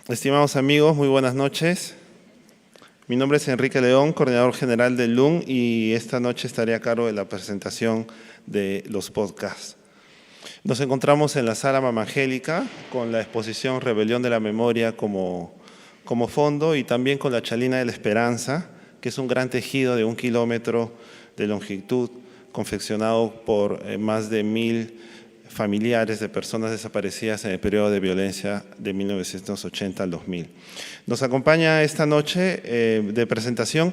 Estimados amigos, muy buenas noches. Mi nombre es Enrique León, coordinador general del LUN, y esta noche estaré a cargo de la presentación de los podcasts. Nos encontramos en la Sala Mama Angélica con la exposición Rebelión de la Memoria como fondo y también con la Chalina de la Esperanza, que es un gran tejido de 1 kilómetro de longitud confeccionado por más de 1000 familiares de personas desaparecidas en el periodo de violencia de 1980 al 2000. Nos acompaña esta noche de presentación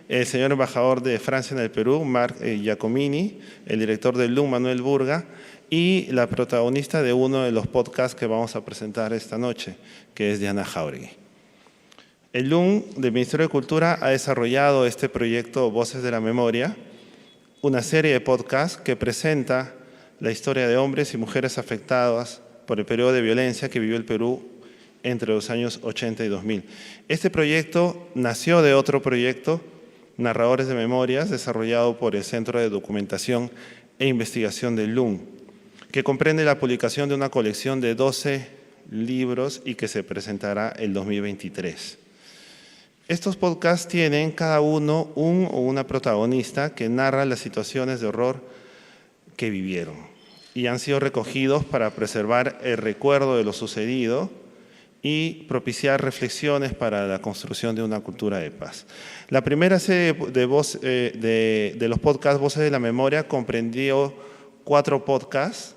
el señor embajador de Francia en el Perú, Marc Giacomini, el director del LUN, Manuel Burga, y la protagonista de uno de los podcasts que vamos a presentar esta noche, que es Diana Jáuregui. El LUN del Ministerio de Cultura ha desarrollado este proyecto Voces de la Memoria, una serie de podcasts que presenta la historia de hombres y mujeres afectadas por el periodo de violencia que vivió el Perú entre los años 80 y 2000. Este proyecto nació de otro proyecto, Narradores de Memorias, desarrollado por el Centro de Documentación e Investigación del LUN, que comprende la publicación de una colección de 12 libros y que se presentará el 2023. Estos podcasts tienen cada uno un o una protagonista que narra las situaciones de horror que vivieron y han sido recogidos para preservar el recuerdo de lo sucedido y propiciar reflexiones para la construcción de una cultura de paz. La primera serie de los podcasts Voces de la Memoria comprendió 4 podcasts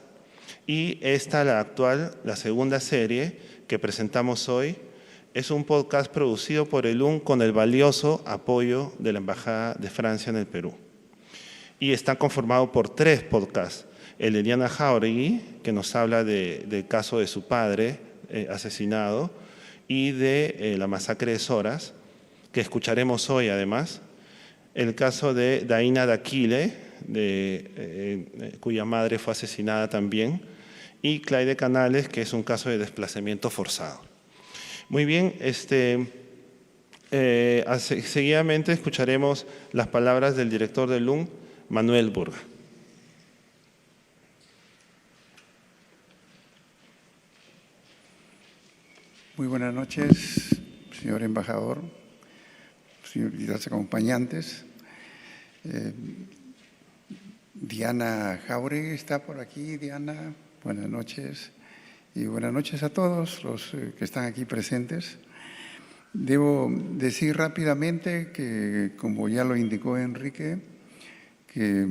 y esta, la actual, la segunda serie que presentamos hoy, es un podcast producido por el LUN con el valioso apoyo de la Embajada de Francia en el Perú. Y está conformado por 3 podcasts. El de Diana Jáuregui, que nos habla del caso de su padre asesinado, y de la masacre de Zoras, que escucharemos hoy además. El caso de Daina Daquile, cuya madre fue asesinada también, y Clyde Canales, que es un caso de desplazamiento forzado. Muy bien, seguidamente escucharemos las palabras del director del LUN, Manuel Burga. Muy buenas noches, señor embajador, señoritas acompañantes. Diana Jáuregui está por aquí. Diana, buenas noches. Y buenas noches a todos los que están aquí presentes. Debo decir rápidamente que, como ya lo indicó Enrique, que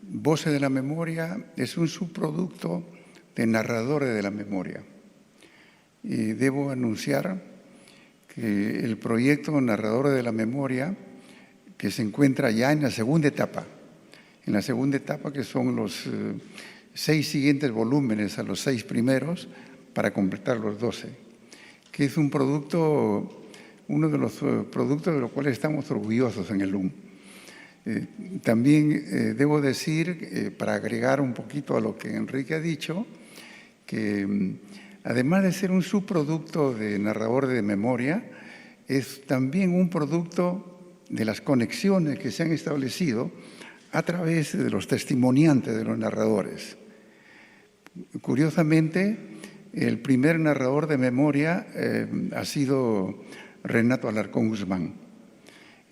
Voces de la Memoria es un subproducto de Narradores de la Memoria. Y debo anunciar que el proyecto Narradores de la Memoria, que se encuentra ya en la segunda etapa, que son los 6 siguientes volúmenes a los 6 primeros para completar los 12, que es un producto, uno de los productos de los cuales estamos orgullosos en el LUN. También debo decir, para agregar un poquito a lo que Enrique ha dicho, que además de ser un subproducto de Narrador de Memoria, es también un producto de las conexiones que se han establecido a través de los testimoniantes de los narradores. Curiosamente, el primer narrador de memoria ha sido Renato Alarcón Guzmán.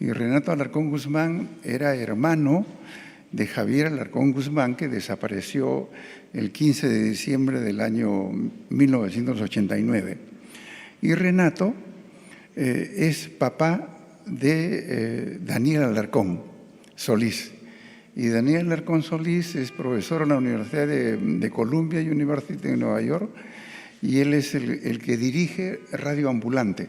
Y Renato Alarcón Guzmán era hermano de Javier Alarcón Guzmán, que desapareció el 15 de diciembre del año 1989. Y Renato es papá de Daniel Alarcón Solís. Y Daniel Alarcón Solís es profesor en la Universidad de Columbia University de Nueva York, y él es el que dirige Radio Ambulante.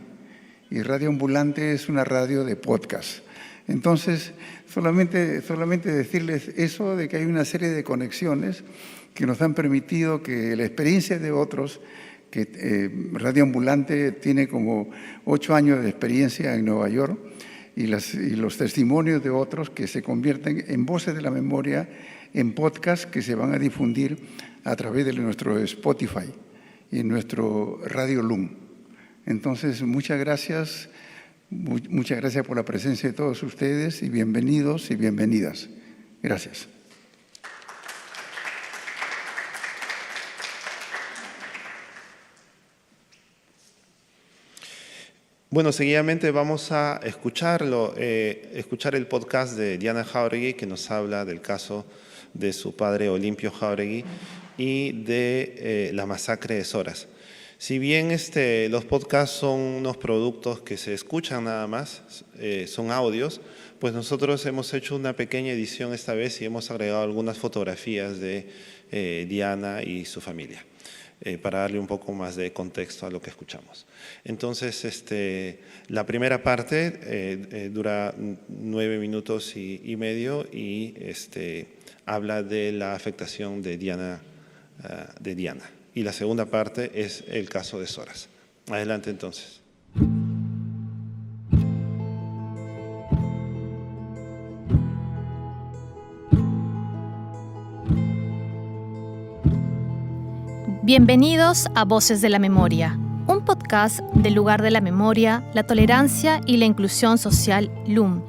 Y Radio Ambulante es una radio de podcast. Entonces, solamente decirles eso, de que hay una serie de conexiones que nos han permitido que la experiencia de otros, que Radio Ambulante tiene como 8 años de experiencia en Nueva York, y los testimonios de otros que se convierten en Voces de la Memoria, en podcast que se van a difundir a través de nuestro Spotify y nuestro Radio LUN. Entonces, muchas gracias por la presencia de todos ustedes y bienvenidos y bienvenidas. Gracias. Bueno, seguidamente vamos a escuchar el podcast de Diana Jáuregui, que nos habla del caso de su padre Olimpio Jáuregui y de la masacre de Zoras. Si bien los podcasts son unos productos que se escuchan nada más, son audios, pues nosotros hemos hecho una pequeña edición esta vez y hemos agregado algunas fotografías de Diana y su familia, para darle un poco más de contexto a lo que escuchamos. Entonces, la primera parte dura 9 minutos y medio y habla de la afectación de Diana. Y la segunda parte es el caso de Zoras. Adelante entonces. Bienvenidos a Voces de la Memoria, un podcast del lugar de la memoria, la tolerancia y la inclusión social LUM,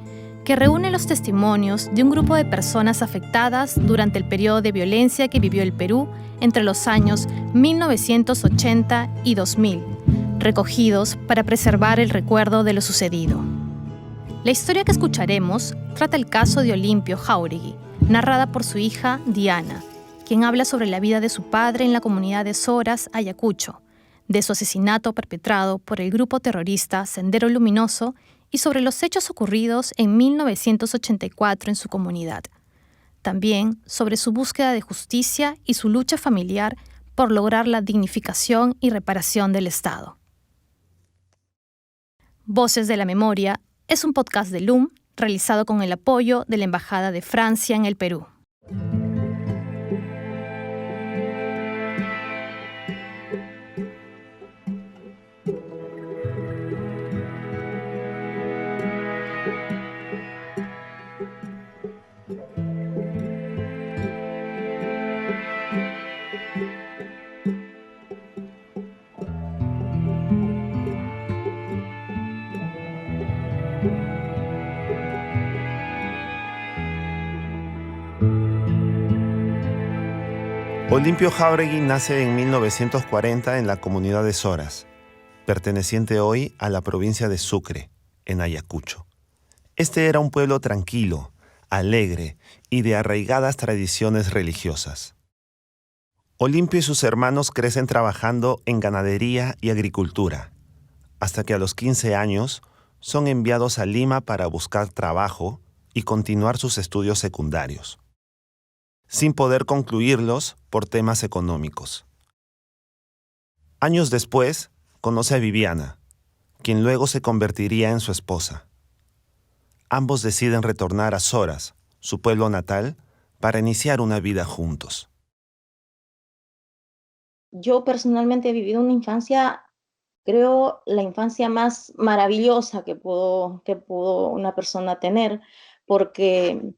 que reúne los testimonios de un grupo de personas afectadas durante el periodo de violencia que vivió el Perú entre los años 1980 y 2000, recogidos para preservar el recuerdo de lo sucedido. La historia que escucharemos trata el caso de Olimpio Jáuregui, narrada por su hija Diana, quien habla sobre la vida de su padre en la comunidad de Zoras, Ayacucho, de su asesinato perpetrado por el grupo terrorista Sendero Luminoso y sobre los hechos ocurridos en 1984 en su comunidad. También sobre su búsqueda de justicia y su lucha familiar por lograr la dignificación y reparación del Estado. Voces de la Memoria es un podcast de LUM realizado con el apoyo de la Embajada de Francia en el Perú. Olimpio Jáuregui nace en 1940 en la comunidad de Zoras, perteneciente hoy a la provincia de Sucre, en Ayacucho. Este era un pueblo tranquilo, alegre y de arraigadas tradiciones religiosas. Olimpio y sus hermanos crecen trabajando en ganadería y agricultura, hasta que a los 15 años son enviados a Lima para buscar trabajo y continuar sus estudios secundarios, sin poder concluirlos por temas económicos. Años después, conoce a Viviana, quien luego se convertiría en su esposa. Ambos deciden retornar a Zoras, su pueblo natal, para iniciar una vida juntos. Yo personalmente he vivido una infancia, creo, la infancia más maravillosa que pudo una persona tener, porque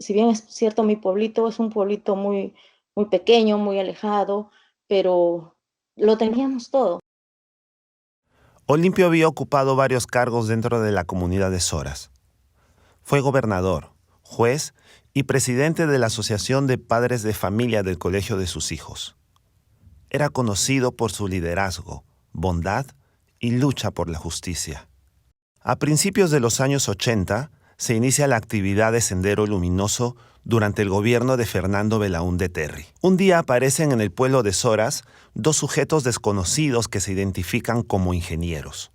si bien es cierto, mi pueblito es un pueblito muy, muy pequeño, muy alejado, pero lo teníamos todo. Olimpio había ocupado varios cargos dentro de la comunidad de Zoras. Fue gobernador, juez y presidente de la Asociación de Padres de Familia del colegio de sus hijos. Era conocido por su liderazgo, bondad y lucha por la justicia. A principios de los años 80, se inicia la actividad de Sendero Luminoso durante el gobierno de Fernando Belaúnde Terry. Un día aparecen en el pueblo de Zoras 2 sujetos desconocidos que se identifican como ingenieros.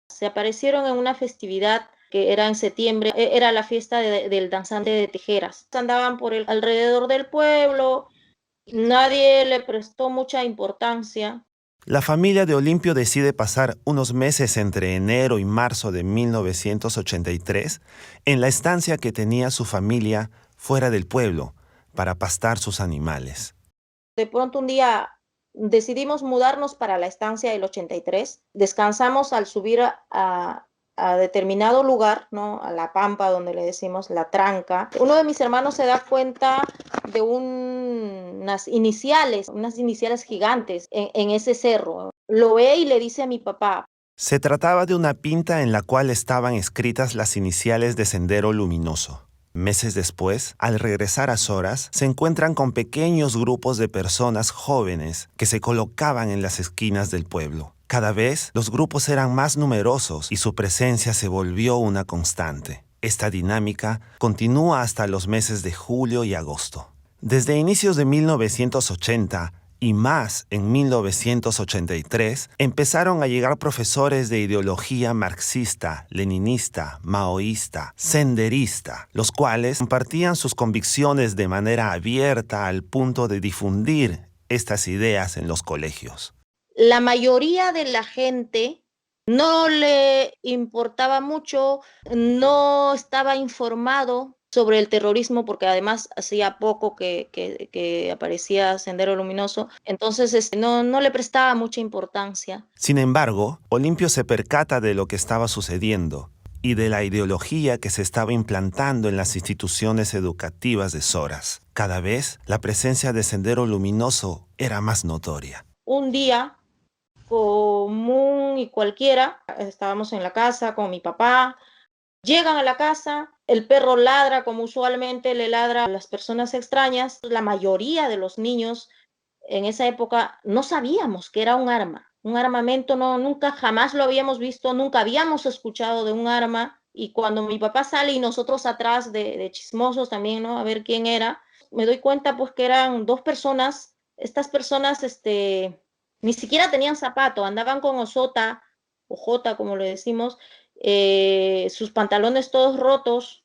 Se aparecieron en una festividad que era en septiembre, era la fiesta del danzante de tijeras. Andaban por alrededor del pueblo, nadie le prestó mucha importancia. La familia de Olimpio decide pasar unos meses entre enero y marzo de 1983 en la estancia que tenía su familia fuera del pueblo para pastar sus animales. De pronto un día decidimos mudarnos para la estancia del 83. Descansamos al subir a determinado lugar, ¿no? A la pampa, donde le decimos la tranca. Uno de mis hermanos se da cuenta de unas iniciales gigantes en ese cerro. Lo ve y le dice a mi papá. Se trataba de una pinta en la cual estaban escritas las iniciales de Sendero Luminoso. Meses después, al regresar a Zoras, se encuentran con pequeños grupos de personas jóvenes que se colocaban en las esquinas del pueblo. Cada vez los grupos eran más numerosos y su presencia se volvió una constante. Esta dinámica continúa hasta los meses de julio y agosto. Desde inicios de 1980 y más en 1983, empezaron a llegar profesores de ideología marxista, leninista, maoísta, senderista, los cuales compartían sus convicciones de manera abierta al punto de difundir estas ideas en los colegios. La mayoría de la gente no le importaba mucho, no estaba informado sobre el terrorismo, porque además hacía poco que aparecía Sendero Luminoso, entonces no le prestaba mucha importancia. Sin embargo, Olimpio se percata de lo que estaba sucediendo y de la ideología que se estaba implantando en las instituciones educativas de Zoras. Cada vez, la presencia de Sendero Luminoso era más notoria. Un día común y cualquiera, estábamos en la casa con mi papá, llegan a la casa, el perro ladra como usualmente le ladra a las personas extrañas. La mayoría de los niños en esa época no sabíamos que era un armamento, no, nunca jamás lo habíamos visto, nunca habíamos escuchado de un arma. Y cuando mi papá sale y nosotros atrás de chismosos también, ¿no? A ver quién era, me doy cuenta pues que eran dos personas. Estas personas ni siquiera tenían zapato, andaban con osota, o jota como le decimos, sus pantalones todos rotos,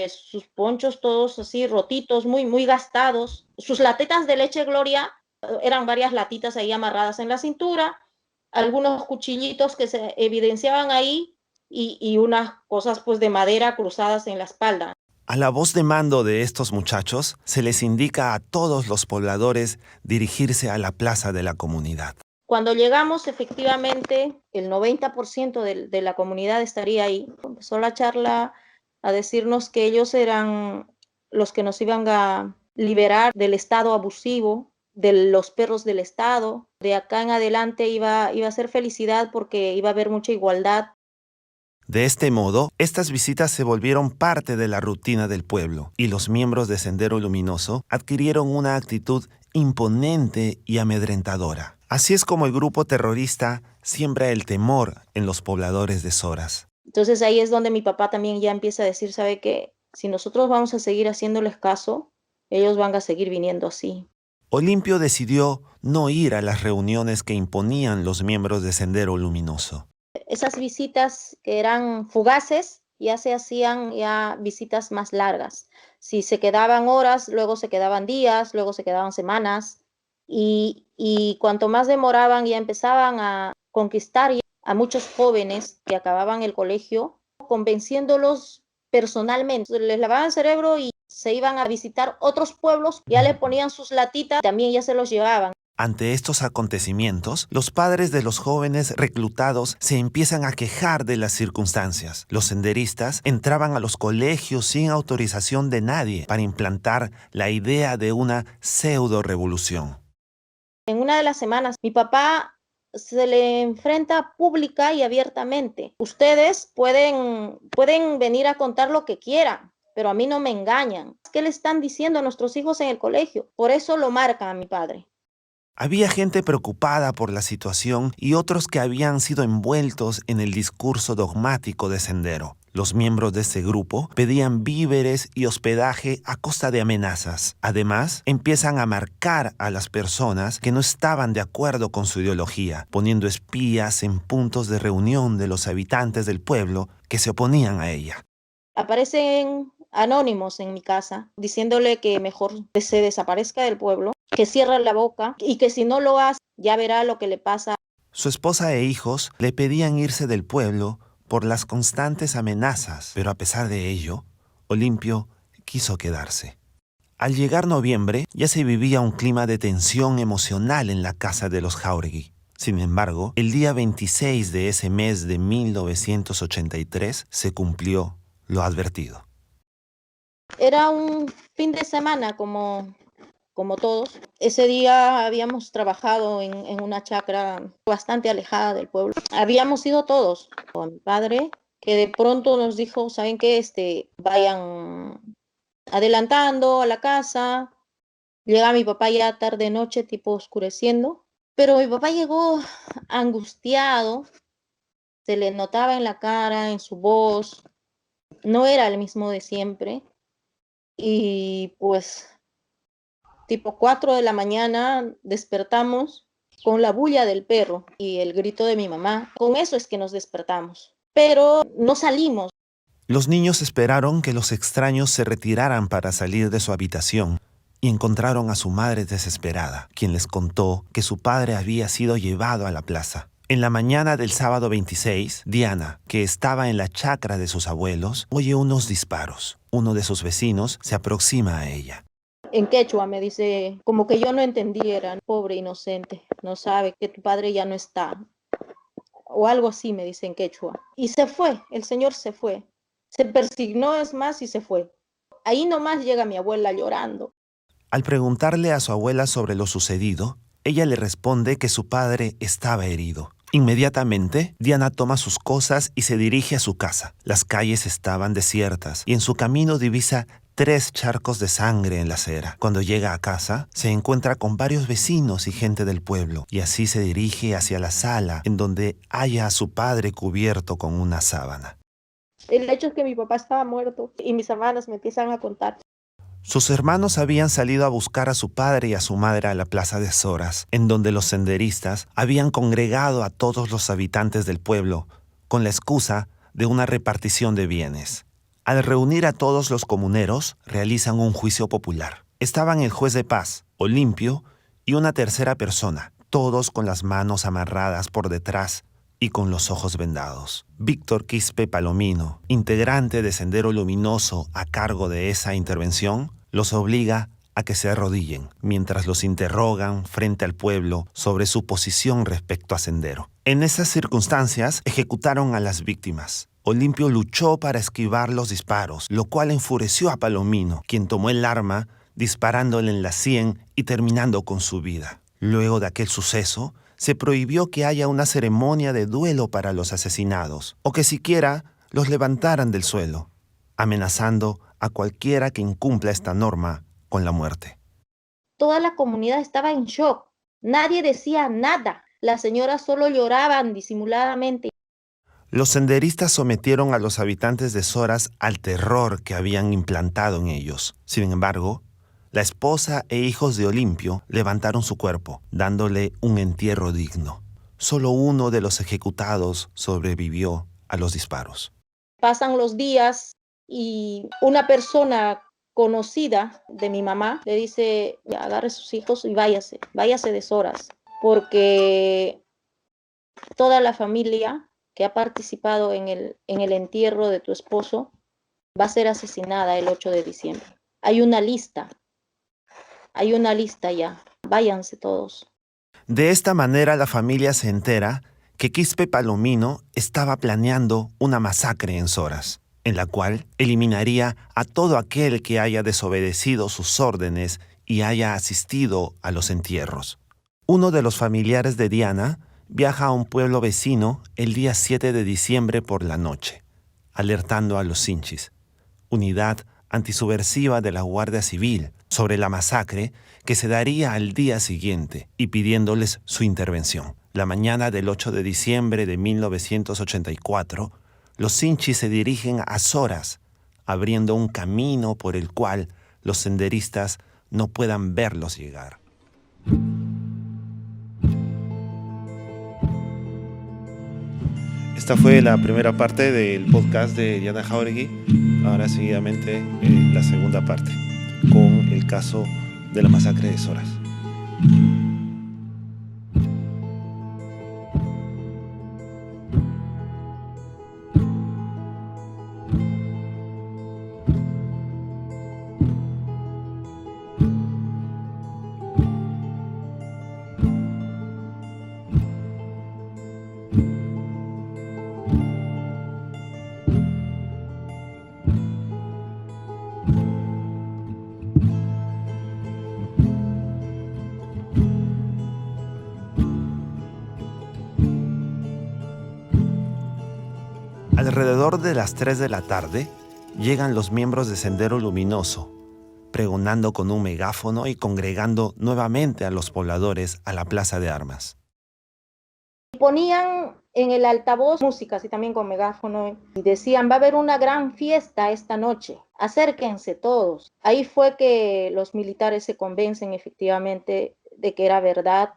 sus ponchos todos así rotitos, muy, muy gastados. Sus latitas de leche Gloria, eran varias latitas ahí amarradas en la cintura, algunos cuchillitos que se evidenciaban ahí y unas cosas pues de madera cruzadas en la espalda. A la voz de mando de estos muchachos, se les indica a todos los pobladores dirigirse a la plaza de la comunidad. Cuando llegamos, efectivamente, el 90% de la comunidad estaría ahí. Empezó la charla a decirnos que ellos eran los que nos iban a liberar del estado abusivo, de los perros del estado. De acá en adelante iba a ser felicidad porque iba a haber mucha igualdad. De este modo, estas visitas se volvieron parte de la rutina del pueblo y los miembros de Sendero Luminoso adquirieron una actitud imponente y amedrentadora. Así es como el grupo terrorista siembra el temor en los pobladores de Zoras. Entonces ahí es donde mi papá también ya empieza a decir, ¿sabe qué? Si nosotros vamos a seguir haciéndoles caso, ellos van a seguir viniendo así. Olimpio decidió no ir a las reuniones que imponían los miembros de Sendero Luminoso. Esas visitas que eran fugaces ya se hacían ya visitas más largas. Si se quedaban horas, luego se quedaban días, luego se quedaban semanas y cuanto más demoraban ya empezaban a conquistar a muchos jóvenes que acababan el colegio, convenciéndolos personalmente. Les lavaban el cerebro y se iban a visitar otros pueblos, ya les ponían sus latitas, también ya se los llevaban. Ante estos acontecimientos, los padres de los jóvenes reclutados se empiezan a quejar de las circunstancias. Los senderistas entraban a los colegios sin autorización de nadie para implantar la idea de una pseudo-revolución. En una de las semanas, mi papá se le enfrenta pública y abiertamente. Ustedes pueden venir a contar lo que quieran, pero a mí no me engañan. ¿Qué le están diciendo a nuestros hijos en el colegio? Por eso lo marca a mi padre. Había gente preocupada por la situación y otros que habían sido envueltos en el discurso dogmático de Sendero. Los miembros de este grupo pedían víveres y hospedaje a costa de amenazas. Además, empiezan a marcar a las personas que no estaban de acuerdo con su ideología, poniendo espías en puntos de reunión de los habitantes del pueblo que se oponían a ella. Aparecen anónimos en mi casa diciéndole que mejor se desaparezca del pueblo, que cierre la boca y que si no lo hace ya verá lo que le pasa. Su esposa e hijos le pedían irse del pueblo por las constantes amenazas, pero a pesar de ello, Olimpio quiso quedarse. Al llegar noviembre, ya se vivía un clima de tensión emocional en la casa de los Jáuregui. Sin embargo, el día 26 de ese mes de 1983 se cumplió lo advertido. Era un fin de semana como todos. Ese día habíamos trabajado en una chacra bastante alejada del pueblo. Habíamos ido todos, con mi padre, que de pronto nos dijo, ¿saben qué? Vayan adelantando a la casa. Llega mi papá ya tarde noche, tipo oscureciendo, pero mi papá llegó angustiado, se le notaba en la cara, en su voz, no era el mismo de siempre. Y pues tipo 4 de la mañana despertamos con la bulla del perro y el grito de mi mamá. Con eso es que nos despertamos, pero no salimos. Los niños esperaron que los extraños se retiraran para salir de su habitación y encontraron a su madre desesperada, quien les contó que su padre había sido llevado a la plaza. En la mañana del sábado 26, Diana, que estaba en la chacra de sus abuelos, oye unos disparos. Uno de sus vecinos se aproxima a ella. En quechua me dice, como que yo no entendiera, pobre inocente, no sabe que tu padre ya no está. O algo así me dice en quechua. Y se fue, el señor se fue. Se persignó, es más, y se fue. Ahí nomás llega mi abuela llorando. Al preguntarle a su abuela sobre lo sucedido, ella le responde que su padre estaba herido. Inmediatamente, Diana toma sus cosas y se dirige a su casa. Las calles estaban desiertas y en su camino divisa 3 charcos de sangre en la acera. Cuando llega a casa, se encuentra con varios vecinos y gente del pueblo y así se dirige hacia la sala en donde halla a su padre cubierto con una sábana. El hecho es que mi papá estaba muerto y mis hermanas me empiezan a contar. Sus hermanos habían salido a buscar a su padre y a su madre a la plaza de Zoras, en donde los senderistas habían congregado a todos los habitantes del pueblo con la excusa de una repartición de bienes. Al reunir a todos los comuneros, realizan un juicio popular. Estaban el juez de paz, Olimpio, y una tercera persona, todos con las manos amarradas por detrás y con los ojos vendados. Víctor Quispe Palomino, integrante de Sendero Luminoso a cargo de esa intervención, los obliga a que se arrodillen mientras los interrogan frente al pueblo sobre su posición respecto a Sendero. En esas circunstancias, ejecutaron a las víctimas. Olimpio luchó para esquivar los disparos, lo cual enfureció a Palomino, quien tomó el arma disparándole en la sien y terminando con su vida. Luego de aquel suceso, se prohibió que haya una ceremonia de duelo para los asesinados, o que siquiera los levantaran del suelo, amenazando a cualquiera que incumpla esta norma con la muerte. Toda la comunidad estaba en shock. Nadie decía nada. Las señoras solo lloraban disimuladamente. Los senderistas sometieron a los habitantes de Zoras al terror que habían implantado en ellos. Sin embargo, la esposa e hijos de Olimpio levantaron su cuerpo, dándole un entierro digno. Solo uno de los ejecutados sobrevivió a los disparos. Pasan los días y una persona conocida de mi mamá le dice, agarre sus hijos y váyase de Zoras, porque toda la familia que ha participado en el entierro de tu esposo va a ser asesinada el 8 de diciembre. Hay una lista ya, váyanse todos. De esta manera la familia se entera que Quispe Palomino estaba planeando una masacre en Zoras, en la cual eliminaría a todo aquel que haya desobedecido sus órdenes y haya asistido a los entierros. Uno de los familiares de Diana viaja a un pueblo vecino el día 7 de diciembre por la noche, alertando a los Sinchis, unidad antisubversiva de la Guardia Civil, sobre la masacre que se daría al día siguiente y pidiéndoles su intervención. La mañana del 8 de diciembre de 1984, los Sinchis se dirigen a Zoras, abriendo un camino por el cual los senderistas no puedan verlos llegar. Esta fue la primera parte del podcast de Diana Jauregui. Ahora seguidamente la segunda parte con el caso de la masacre de Zoras. Alrededor de las 3 de la tarde, llegan los miembros de Sendero Luminoso, pregonando con un megáfono y congregando nuevamente a los pobladores a la plaza de armas. Ponían en el altavoz música, así también con megáfono, y decían, va a haber una gran fiesta esta noche, acérquense todos. Ahí fue que los militares se convencen efectivamente de que era verdad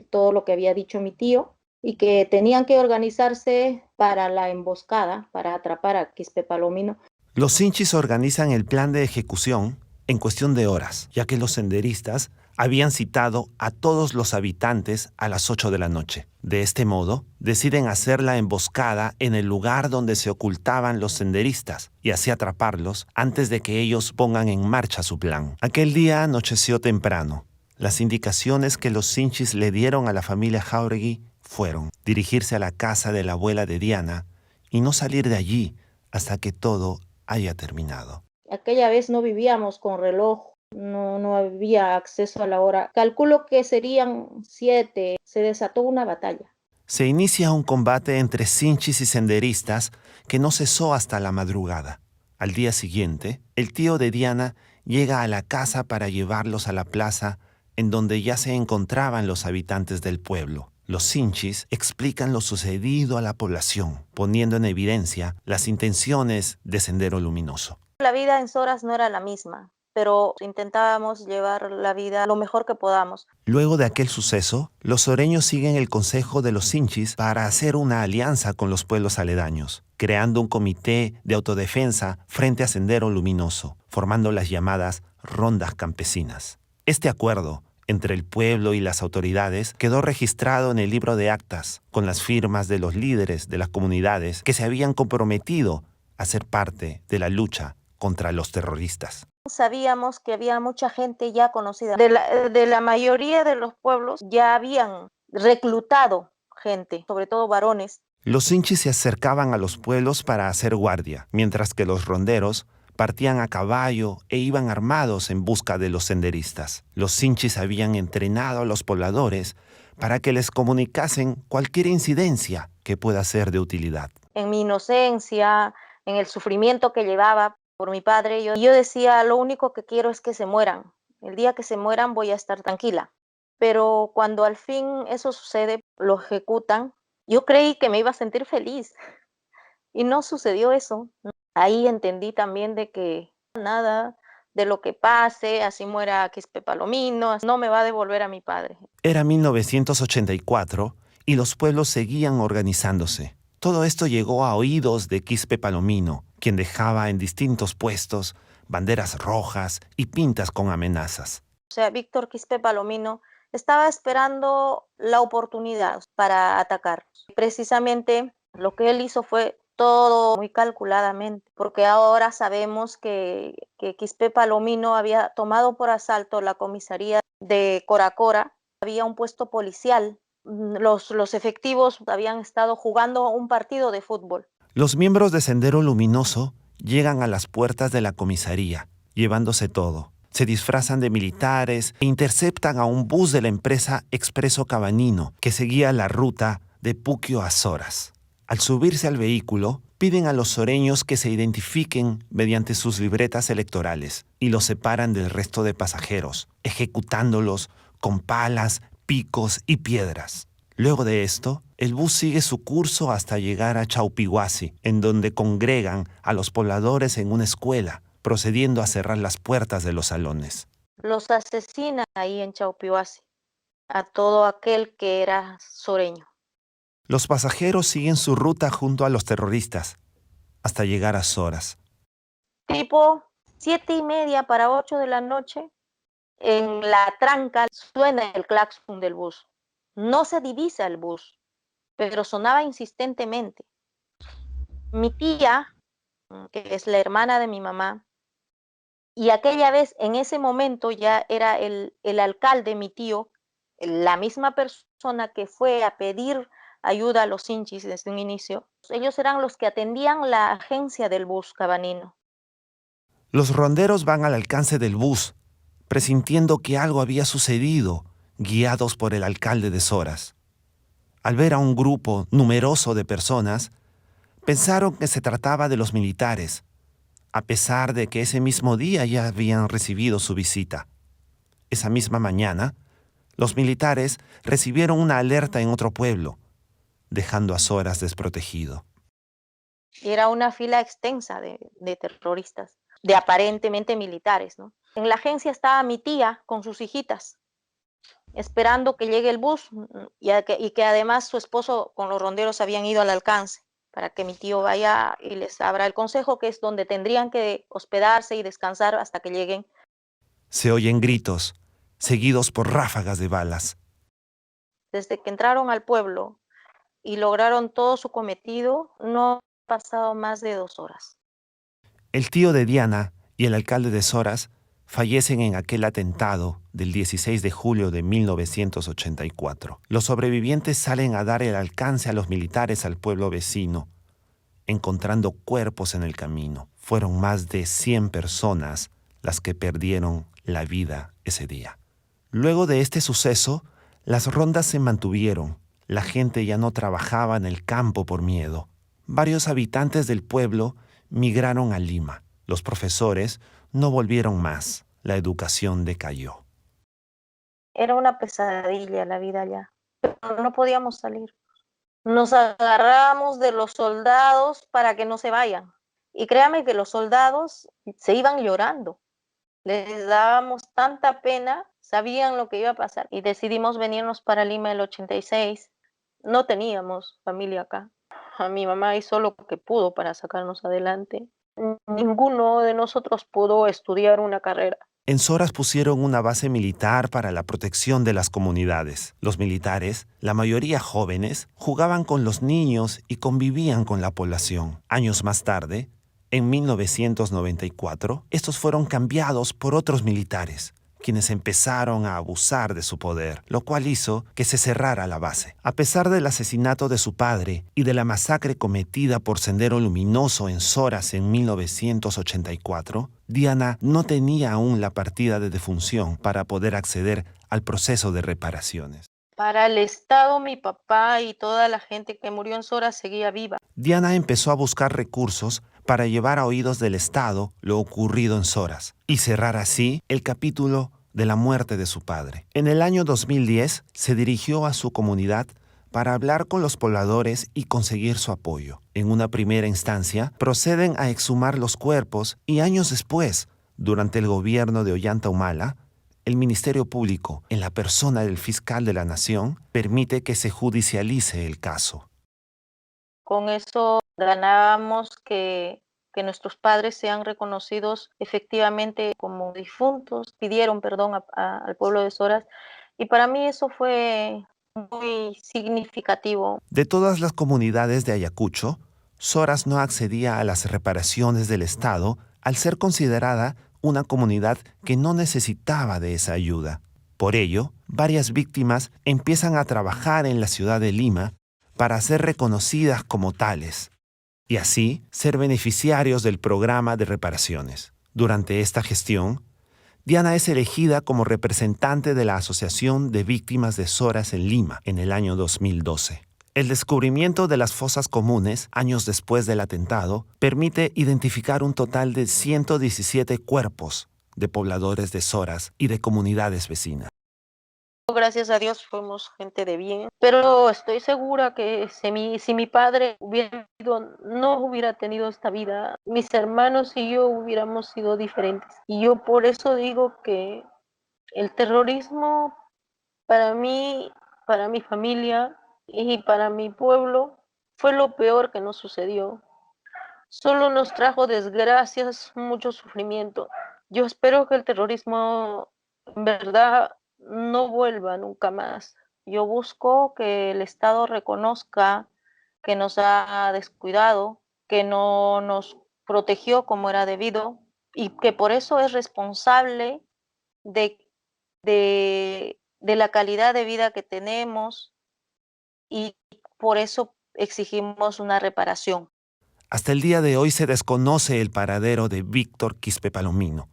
todo lo que había dicho mi tío, y que tenían que organizarse para la emboscada, para atrapar a Quispe Palomino. Los Sinchis organizan el plan de ejecución en cuestión de horas, ya que los senderistas habían citado a todos los habitantes a las 8 de la noche. De este modo, deciden hacer la emboscada en el lugar donde se ocultaban los senderistas y así atraparlos antes de que ellos pongan en marcha su plan. Aquel día anocheció temprano. Las indicaciones que los Sinchis le dieron a la familia Jáuregui fueron dirigirse a la casa de la abuela de Diana y no salir de allí hasta que todo haya terminado. Aquella vez no vivíamos con reloj, no había acceso a la hora. Calculo que serían 7. Se desató una batalla. Se inicia un combate entre Sinchis y senderistas que no cesó hasta la madrugada. Al día siguiente, el tío de Diana llega a la casa para llevarlos a la plaza en donde ya se encontraban los habitantes del pueblo. Los Sinchis explican lo sucedido a la población, poniendo en evidencia las intenciones de Sendero Luminoso. La vida en Soras no era la misma, pero intentábamos llevar la vida lo mejor que podamos. Luego de aquel suceso, los soreños siguen el consejo de los Sinchis para hacer una alianza con los pueblos aledaños, creando un comité de autodefensa frente a Sendero Luminoso, formando las llamadas rondas campesinas. Este acuerdo entre el pueblo y las autoridades quedó registrado en el libro de actas, con las firmas de los líderes de las comunidades que se habían comprometido a ser parte de la lucha contra los terroristas. Sabíamos que había mucha gente ya conocida. De la mayoría de los pueblos ya habían reclutado gente, sobre todo varones. Los Sinchis se acercaban a los pueblos para hacer guardia, mientras que los ronderos partían a caballo e iban armados en busca de los senderistas. Los Sinchis habían entrenado a los pobladores para que les comunicasen cualquier incidencia que pueda ser de utilidad. En mi inocencia, en el sufrimiento que llevaba por mi padre, yo decía, lo único que quiero es que se mueran. El día que se mueran voy a estar tranquila. Pero cuando al fin eso sucede, lo ejecutan, yo creí que me iba a sentir feliz. Y no sucedió eso. Ahí entendí también de que nada de lo que pase, así muera Quispe Palomino, no me va a devolver a mi padre. Era 1984 y los pueblos seguían organizándose. Todo esto llegó a oídos de Quispe Palomino, quien dejaba en distintos puestos banderas rojas y pintas con amenazas. O sea, Víctor Quispe Palomino estaba esperando la oportunidad para atacar. Precisamente lo que él hizo fue todo muy calculadamente, porque ahora sabemos que Quispe Palomino había tomado por asalto la comisaría de Coracora. Había un puesto policial. Los efectivos habían estado jugando un partido de fútbol. Los miembros de Sendero Luminoso llegan a las puertas de la comisaría, llevándose todo. Se disfrazan de militares e interceptan a un bus de la empresa Expreso Cabanino que seguía la ruta de Puquio a Soras. Al subirse al vehículo, piden a los soreños que se identifiquen mediante sus libretas electorales y los separan del resto de pasajeros, ejecutándolos con palas, picos y piedras. Luego de esto, el bus sigue su curso hasta llegar a Chaupihuasi, en donde congregan a los pobladores en una escuela, procediendo a cerrar las puertas de los salones. Los asesinan ahí en Chaupihuasi, a todo aquel que era soreño. Los pasajeros siguen su ruta junto a los terroristas, hasta llegar a Soras. Tipo 7:30 para 8 de la noche, en la tranca suena el claxon del bus. No se divisa el bus, pero sonaba insistentemente. Mi tía, que es la hermana de mi mamá, y aquella vez, en ese momento, ya era el alcalde, mi tío, la misma persona que fue a pedir ayuda a los Sinchis desde un inicio. Ellos eran los que atendían la agencia del bus cabanino. Los ronderos van al alcance del bus, presintiendo que algo había sucedido, guiados por el alcalde de Soras. Al ver a un grupo numeroso de personas, Pensaron que se trataba de los militares, a pesar de que ese mismo día ya habían recibido su visita. Esa misma mañana, los militares recibieron una alerta en otro pueblo, dejando a Soras desprotegido. Y era una fila extensa de terroristas, de aparentemente militares, ¿no? En la agencia estaba mi tía con sus hijitas, esperando que llegue el bus y que además su esposo con los ronderos habían ido al alcance para que mi tío vaya y les abra el consejo, que es donde tendrían que hospedarse y descansar hasta que lleguen. Se oyen gritos, seguidos por ráfagas de balas. Desde que entraron al pueblo y lograron todo su cometido, no ha pasado más de 2 horas. El tío de Diana y el alcalde de Soras fallecen en aquel atentado del 16 de julio de 1984. Los sobrevivientes salen a dar el alcance a los militares al pueblo vecino, encontrando cuerpos en el camino. Fueron más de 100 personas las que perdieron la vida ese día. Luego de este suceso, las rondas se mantuvieron. La gente ya no trabajaba en el campo por miedo. Varios habitantes del pueblo migraron a Lima. Los profesores no volvieron más. La educación decayó. Era una pesadilla la vida allá, pero no podíamos salir. Nos agarrábamos de los soldados para que no se vayan. Y créame que los soldados se iban llorando. Les dábamos tanta pena, sabían lo que iba a pasar. Y decidimos venirnos para Lima el 86. No teníamos familia acá. A mi mamá hizo lo que pudo para sacarnos adelante. Ninguno de nosotros pudo estudiar una carrera. En Soras pusieron una base militar para la protección de las comunidades. Los militares, la mayoría jóvenes, jugaban con los niños y convivían con la población. Años más tarde, en 1994, estos fueron cambiados por otros militares, quienes empezaron a abusar de su poder, lo cual hizo que se cerrara la base. A pesar del asesinato de su padre y de la masacre cometida por Sendero Luminoso en Soras en 1984, Diana no tenía aún la partida de defunción para poder acceder al proceso de reparaciones. Para el Estado, mi papá y toda la gente que murió en Soras seguía viva. Diana empezó a buscar recursos para llevar a oídos del Estado lo ocurrido en Soras y cerrar así el capítulo de la muerte de su padre. En el año 2010 se dirigió a su comunidad para hablar con los pobladores y conseguir su apoyo. En una primera instancia, proceden a exhumar los cuerpos y años después, durante el gobierno de Ollanta Humala, el Ministerio Público, en la persona del fiscal de la Nación, permite que se judicialice el caso. Con eso ganábamos que nuestros padres sean reconocidos efectivamente como difuntos, pidieron perdón al pueblo de Soras, y para mí eso fue muy significativo. De todas las comunidades de Ayacucho, Soras no accedía a las reparaciones del Estado al ser considerada una comunidad que no necesitaba de esa ayuda. Por ello, varias víctimas empiezan a trabajar en la ciudad de Lima para ser reconocidas como tales y así ser beneficiarios del programa de reparaciones. Durante esta gestión, Diana es elegida como representante de la Asociación de Víctimas de Soras en Lima en el año 2012. El descubrimiento de las fosas comunes, años después del atentado, permite identificar un total de 117 cuerpos de pobladores de Soras y de comunidades vecinas. Gracias a Dios fuimos gente de bien, pero estoy segura que si mi padre hubiera vivido, no hubiera tenido esta vida. Mis hermanos y yo hubiéramos sido diferentes. Y yo por eso digo que el terrorismo para mí, para mi familia y para mi pueblo fue lo peor que nos sucedió. Solo nos trajo desgracias, mucho sufrimiento. Yo espero que el terrorismo en verdad no vuelva nunca más. Yo busco que el Estado reconozca que nos ha descuidado, que no nos protegió como era debido y que por eso es responsable de, de la calidad de vida que tenemos y por eso exigimos una reparación. Hasta el día de hoy se desconoce el paradero de Víctor Quispe Palomino.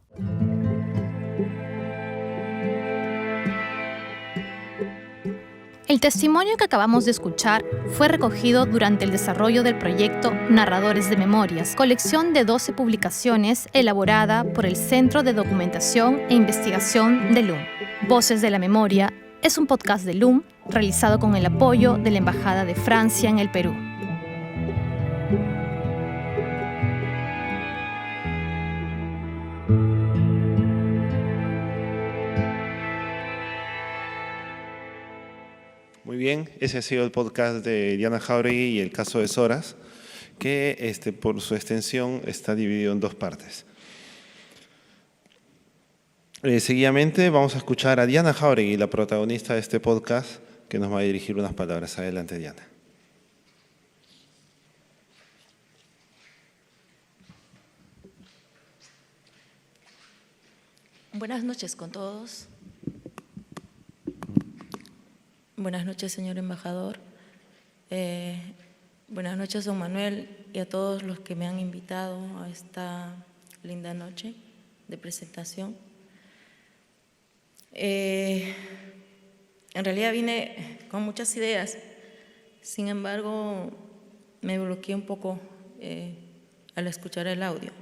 El El testimonio que acabamos de escuchar fue recogido durante el desarrollo del proyecto Narradores de Memorias, colección de 12 publicaciones elaborada por el Centro de Documentación e Investigación de LUM. Voces de la Memoria es un podcast de LUM realizado con el apoyo de la Embajada de Francia en el Perú. Muy bien, ese ha sido el podcast de Diana Jáuregui y el caso de Soras, que por su extensión está dividido en dos partes. Seguidamente vamos a escuchar a Diana Jáuregui, la protagonista de este podcast, que nos va a dirigir unas palabras. Adelante, Diana. Buenas noches con todos. Buenas noches, señor embajador. Buenas noches, don Manuel, y a todos los que me han invitado a esta linda noche de presentación. En realidad vine con muchas ideas, sin embargo, me bloqueé un poco al escuchar el audio.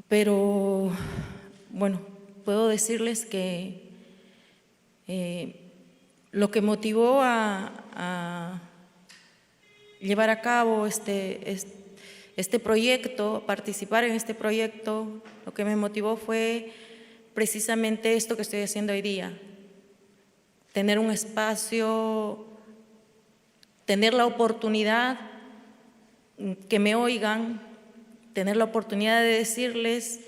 Pero, bueno, puedo decirles que lo que motivó a llevar a cabo este proyecto, participar en este proyecto, lo que me motivó fue precisamente esto que estoy haciendo hoy día: tener un espacio, tener la oportunidad que me oigan, tener la oportunidad de decirles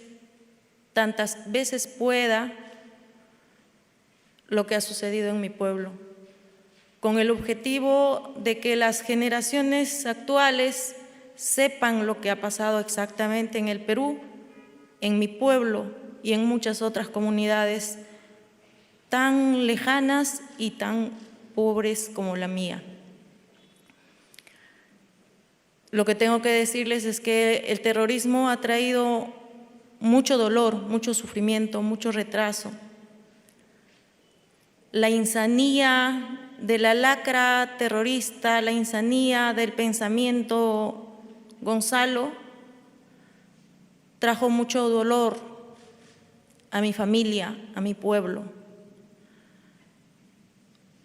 tantas veces pueda lo que ha sucedido en mi pueblo, con el objetivo de que las generaciones actuales sepan lo que ha pasado exactamente en el Perú, en mi pueblo y en muchas otras comunidades tan lejanas y tan pobres como la mía. Lo que tengo que decirles es que el terrorismo ha traído mucho dolor, mucho sufrimiento, mucho retraso. La insanía de la lacra terrorista, la insanía del pensamiento Gonzalo, trajo mucho dolor a mi familia, a mi pueblo.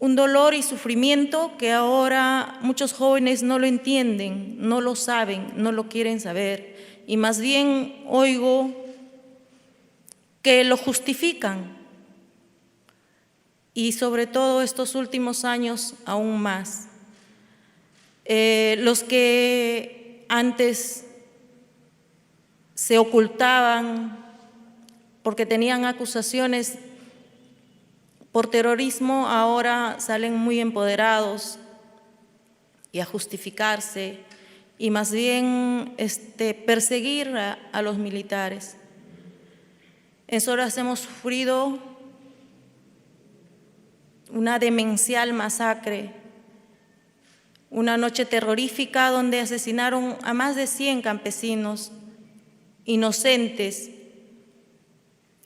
Un dolor y sufrimiento que ahora muchos jóvenes no lo entienden, no lo saben, no lo quieren saber, y más bien oigo que lo justifican, y sobre todo estos últimos años aún más. Los que antes se ocultaban porque tenían acusaciones por terrorismo, ahora salen muy empoderados y a justificarse y más bien perseguir a los militares. En Soras hemos sufrido una demencial masacre, una noche terrorífica donde asesinaron a más de 100 campesinos inocentes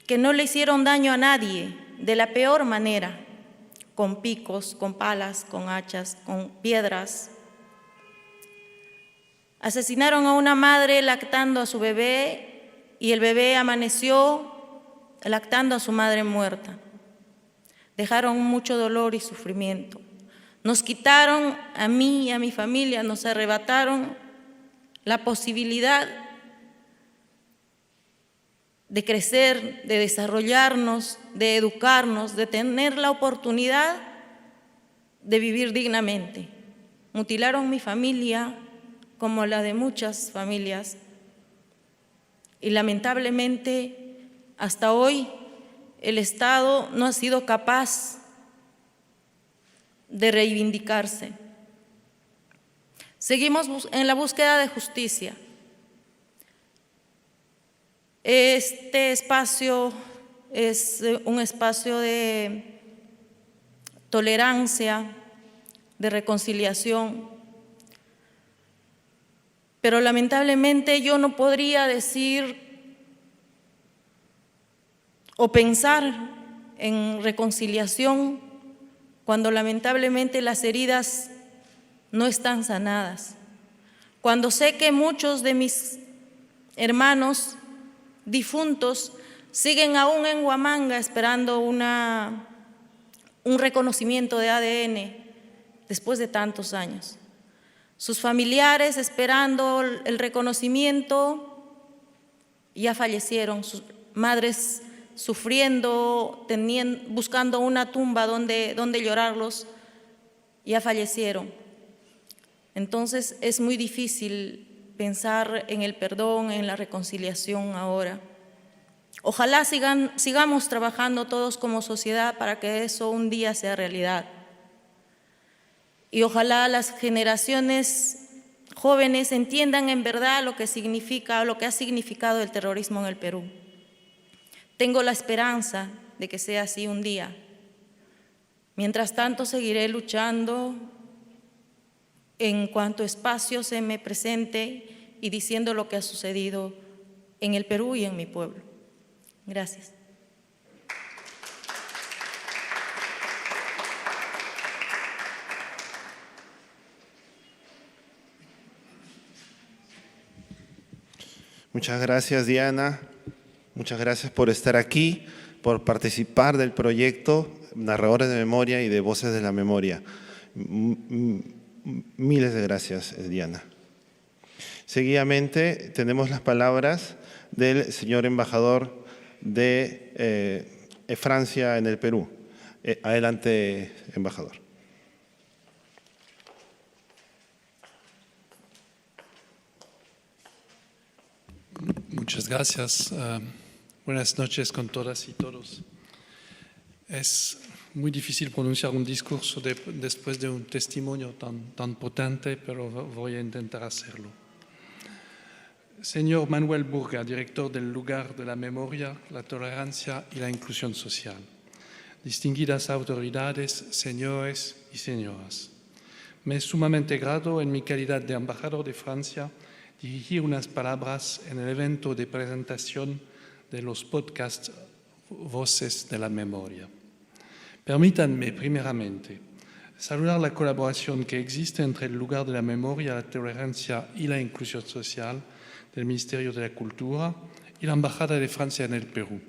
que no le hicieron daño a nadie, de la peor manera, con picos, con palas, con hachas, con piedras. Asesinaron a una madre lactando a su bebé y el bebé amaneció lactando a su madre muerta. Dejaron mucho dolor y sufrimiento. Nos quitaron a mí y a mi familia, nos arrebataron la posibilidad de crecer, de desarrollarnos, de educarnos, de tener la oportunidad de vivir dignamente. Mutilaron mi familia como la de muchas familias y lamentablemente hasta hoy el Estado no ha sido capaz de reivindicarse. Seguimos en la búsqueda de justicia. Este espacio es un espacio de tolerancia, de reconciliación, pero lamentablemente yo no podría decir o pensar en reconciliación cuando lamentablemente las heridas no están sanadas. Cuando sé que muchos de mis hermanos difuntos siguen aún en Huamanga esperando un reconocimiento de ADN después de tantos años. Sus familiares esperando el reconocimiento ya fallecieron, sus madres sufriendo, buscando una tumba donde llorarlos, ya fallecieron. Entonces es muy difícil pensar en el perdón, en la reconciliación ahora. Ojalá sigamos trabajando todos como sociedad para que eso un día sea realidad. Y ojalá las generaciones jóvenes entiendan en verdad lo que significa, lo que ha significado el terrorismo en el Perú. Tengo la esperanza de que sea así un día. Mientras tanto, seguiré luchando en cuanto espacio se me presente y diciendo lo que ha sucedido en el Perú y en mi pueblo. Gracias. Muchas gracias, Diana. Muchas gracias por estar aquí, por participar del proyecto Narradores de Memoria y de Voces de la Memoria. Miles de gracias, Diana. Seguidamente tenemos las palabras del señor embajador de Francia en el Perú. Adelante, embajador. Muchas gracias. Buenas noches con todas y todos. Es muy difícil pronunciar un discurso después de un testimonio tan potente, pero voy a intentar hacerlo. Señor Manuel Burga, director del Lugar de la Memoria, la Tolerancia y la Inclusión Social. Distinguidas autoridades, señores y señoras. Me es sumamente grato en mi calidad de embajador de Francia dirigir unas palabras en el evento de presentación de los podcasts Voces de la Memoria. Permítanme primeramente saludar la colaboración que existe entre el Lugar de la Memoria, la Tolerancia y la Inclusión Social del Ministerio de la Cultura y la Embajada de Francia en el Perú.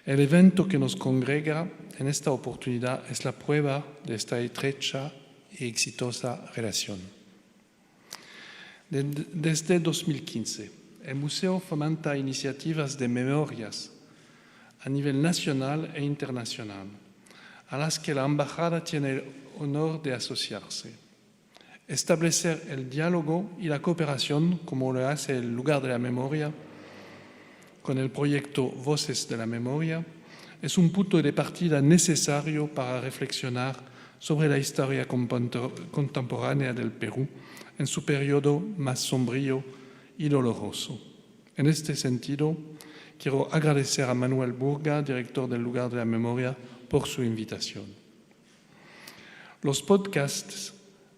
El evento que nos congrega en esta oportunidad es la prueba de esta estrecha y exitosa relación. Desde 2015, el Museo fomenta iniciativas de memorias a nivel nacional e internacional, a las que la Embajada tiene el honor de asociarse. Establecer el diálogo y la cooperación, como lo hace el Lugar de la Memoria, con el proyecto Voces de la Memoria, es un punto de partida necesario para reflexionar sobre la historia contemporánea del Perú en su periodo más sombrío y doloroso. En este sentido, quiero agradecer a Manuel Burga, director del Lugar de la Memoria, por su invitación. Los podcasts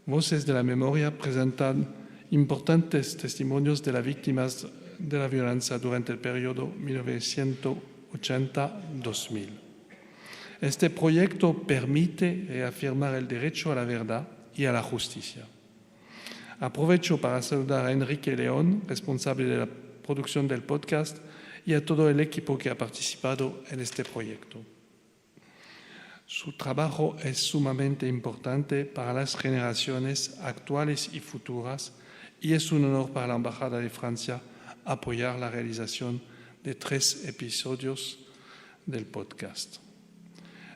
Voces de la Memoria presentan importantes testimonios de las víctimas de la violencia durante el periodo 1980-2000. Este proyecto permite reafirmar el derecho a la verdad y a la justicia. Aprovecho para saludar a Enrique León, responsable de la producción del podcast, y a todo el equipo que ha participado en este proyecto. Su trabajo es sumamente importante para las generaciones actuales y futuras y es un honor para la Embajada de Francia apoyar la realización de 3 episodios del podcast.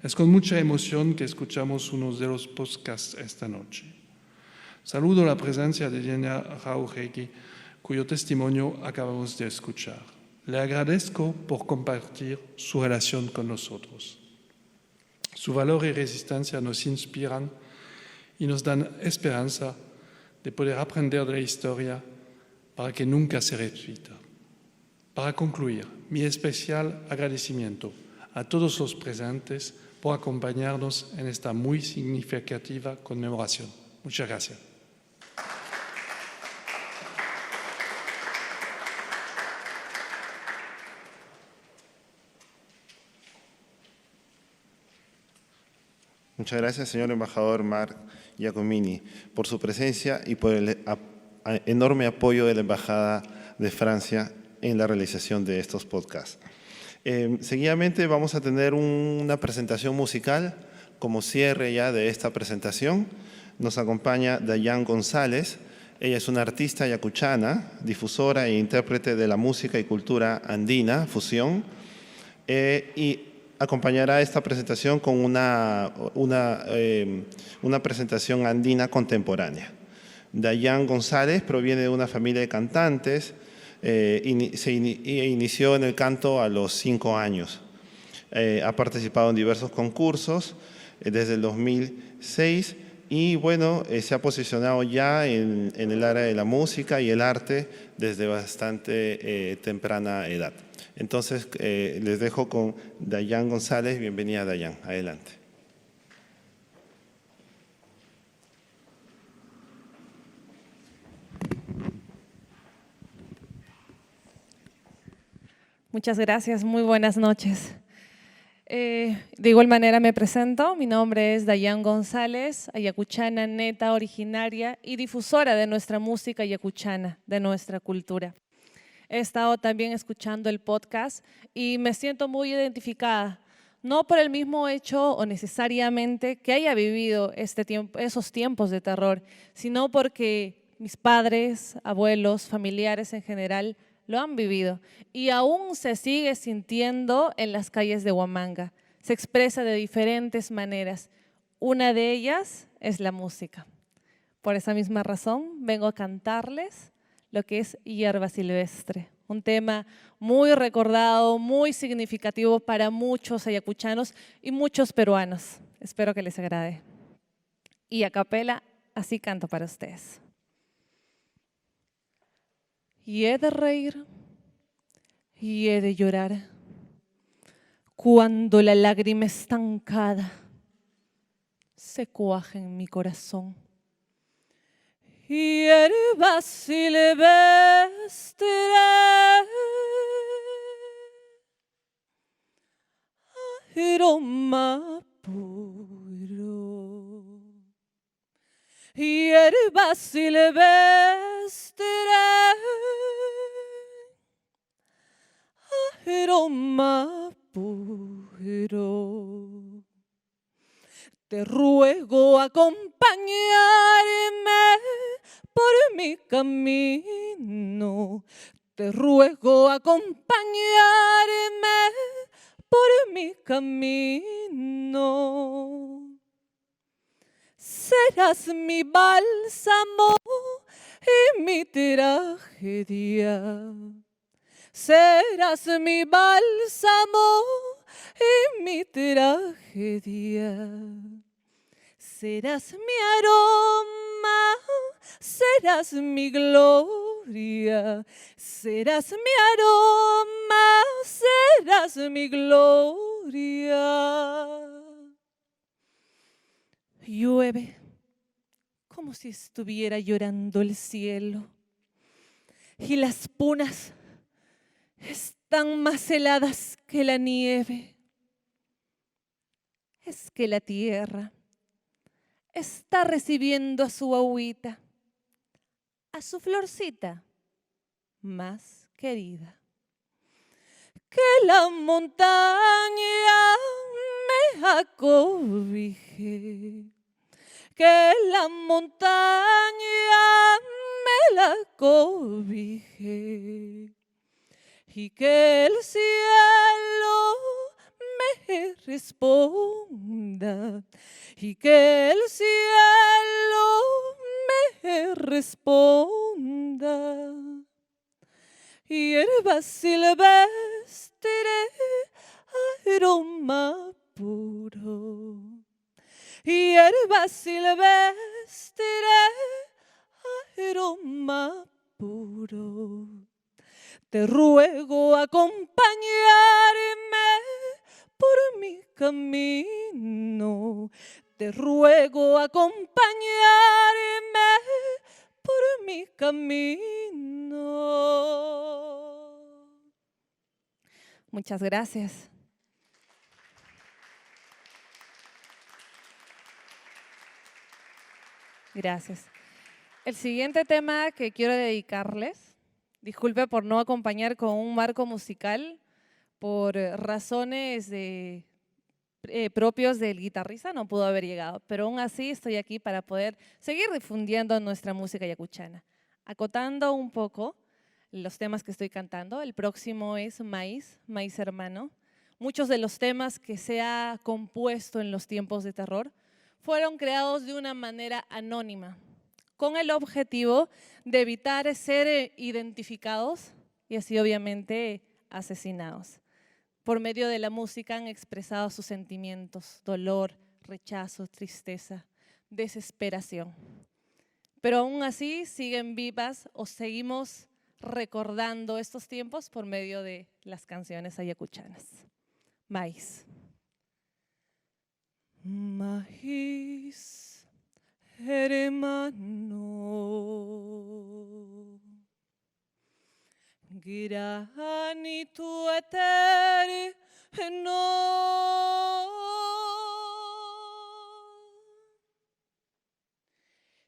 Es con mucha emoción que escuchamos uno de los podcasts esta noche. Saludo la presencia de Diana Jauregui, cuyo testimonio acabamos de escuchar. Le agradezco por compartir su relación con nosotros. Su valor y resistencia nos inspiran y nos dan esperanza de poder aprender de la historia para que nunca se repita. Para concluir, mi especial agradecimiento a todos los presentes por acompañarnos en esta muy significativa conmemoración. Muchas gracias. Muchas gracias, señor embajador Marc Giacomini, por su presencia y por el enorme apoyo de la Embajada de Francia en la realización de estos podcasts. Seguidamente vamos a tener una presentación musical como cierre ya de esta presentación. Nos acompaña Dayan González. Ella es una artista ayacuchana, difusora e intérprete de la música y cultura andina, fusión, y acompañará esta presentación con una presentación andina contemporánea. Dayan González proviene de una familia de cantantes, inició en el canto a los 5 años. Ha participado en diversos concursos desde el 2006 y bueno, se ha posicionado ya en el área de la música y el arte desde bastante temprana edad. Entonces, les dejo con Dayan González. Bienvenida, Dayan. Adelante. Muchas gracias. Muy buenas noches. De igual manera me presento. Mi nombre es Dayan González, ayacuchana neta, originaria y difusora de nuestra música ayacuchana, de nuestra cultura. He estado también escuchando el podcast y me siento muy identificada, no por el mismo hecho o necesariamente que haya vivido esos tiempos de terror, sino porque mis padres, abuelos, familiares en general lo han vivido y aún se sigue sintiendo en las calles de Huamanga. Se expresa de diferentes maneras. Una de ellas es la música. Por esa misma razón vengo a cantarles lo que es Hierba Silvestre, un tema muy recordado, muy significativo para muchos ayacuchanos y muchos peruanos. Espero que les agrade. Y a capela, así canto para ustedes. Y he de reír y he de llorar cuando la lágrima estancada se cuaja en mi corazón. Hierba silvestre, aroma puro. Hierba silvestre, aroma puro. Te ruego acompañarme por mi camino. Te ruego acompañarme por mi camino. Serás mi bálsamo y mi tragedia. Serás mi bálsamo y mi tragedia. Serás mi aroma, serás mi gloria. Serás mi aroma, serás mi gloria. Llueve como si estuviera llorando el cielo y las punas están más heladas que la nieve. Es que la tierra está recibiendo a su agüita, a su florcita más querida. Que la montaña me acobije, que la montaña me la cobije y que el cielo me responda y que el cielo me responda. Hierba silvestre, aroma puro. Hierba silvestre, aroma puro. Te ruego acompañarme por mi camino. Te ruego acompañarme por mi camino. Muchas gracias. Gracias. El siguiente tema que quiero dedicarles, disculpe por no acompañar con un marco musical, por razones propios del guitarrista no pudo haber llegado, pero aún así estoy aquí para poder seguir difundiendo nuestra música yacuchana. Acotando un poco los temas que estoy cantando, el próximo es Maíz, Maíz Hermano. Muchos de los temas que se ha compuesto en los tiempos de terror fueron creados de una manera anónima, con el objetivo de evitar ser identificados y así obviamente asesinados. Por medio de la música han expresado sus sentimientos, dolor, rechazo, tristeza, desesperación. Pero aún así siguen vivas o seguimos recordando estos tiempos por medio de las canciones ayacuchanas. Maíz. Maíz, hermano, granito eterno,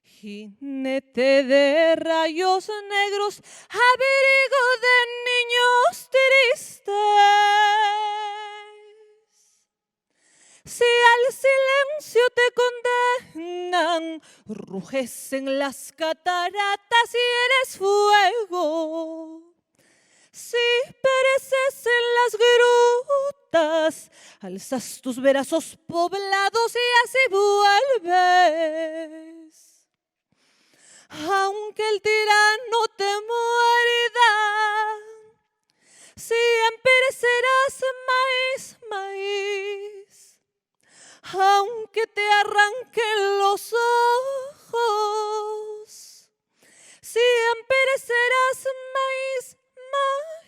jinete de rayos negros, abrigo de niños tristes. Si al silencio te condenan, ruges en las cataratas y eres fuego. Si pereces en las grutas, alzas tus brazos poblados y así vuelves. Aunque el tirano te muerda, siempre serás maíz, maíz. Aunque te arranquen los ojos, siempre serás maíz,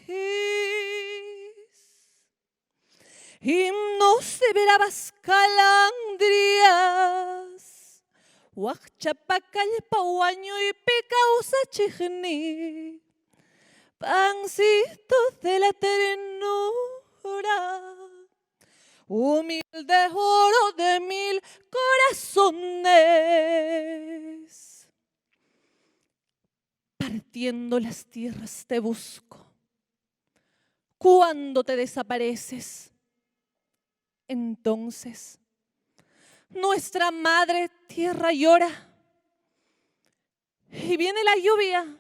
maíz. Himnos de bravas calandrias, Huachapacalpahuaño y Picausa Chijní, pancitos de la ternura, humilde oro de 1000 corazones. Partiendo las tierras te busco, cuando te desapareces, entonces nuestra madre tierra llora y viene la lluvia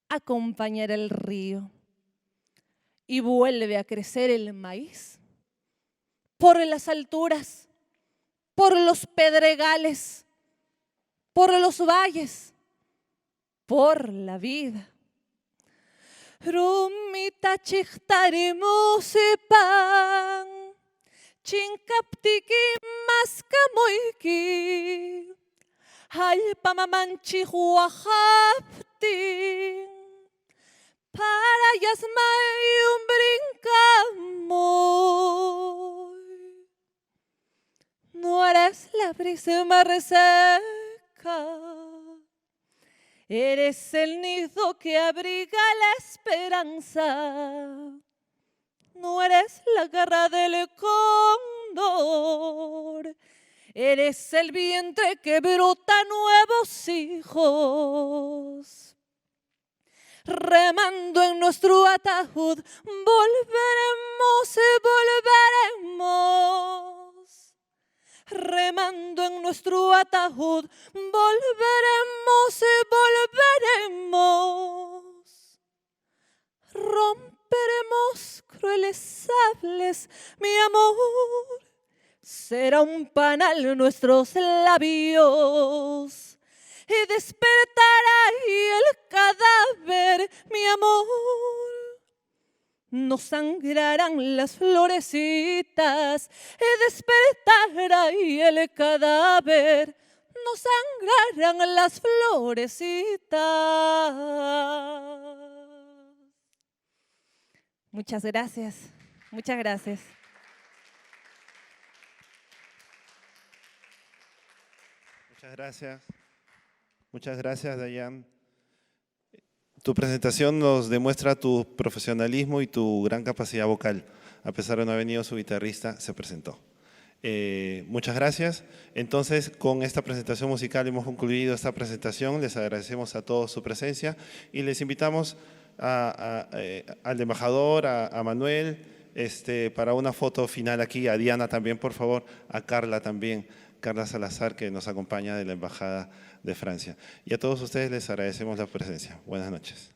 a acompañar el río y vuelve a crecer el maíz por las alturas, por los pedregales, por los valles, por la vida. Rumita chichtarimosepan, chincaptiki mascamoiki, alpamamanchi huajapti, para yasmayum brincamos. No harás la brisa más reseca, eres el nido que abriga la esperanza. No eres la garra del cóndor, eres el vientre que brota nuevos hijos. Remando en nuestro ataúd, volveremos y volveremos. Remando en nuestro ataúd, volveremos y volveremos. Romperemos crueles sables, mi amor. Será un panal nuestros labios y despertará el cadáver, mi amor. No sangrarán las florecitas y despertará el cadáver. No sangrarán las florecitas. Muchas gracias. Muchas gracias. Muchas gracias. Muchas gracias, Dayan. Tu presentación nos demuestra tu profesionalismo y tu gran capacidad vocal. A pesar de no haber venido su guitarrista, se presentó. Muchas gracias. Entonces, con esta presentación musical hemos concluido esta presentación. Les agradecemos a todos su presencia y les invitamos al embajador, a Manuel, para una foto final aquí, a Diana también, por favor, a Carla también, Carla Salazar, que nos acompaña de la Embajada de Francia. Y a todos ustedes les agradecemos la presencia. Buenas noches.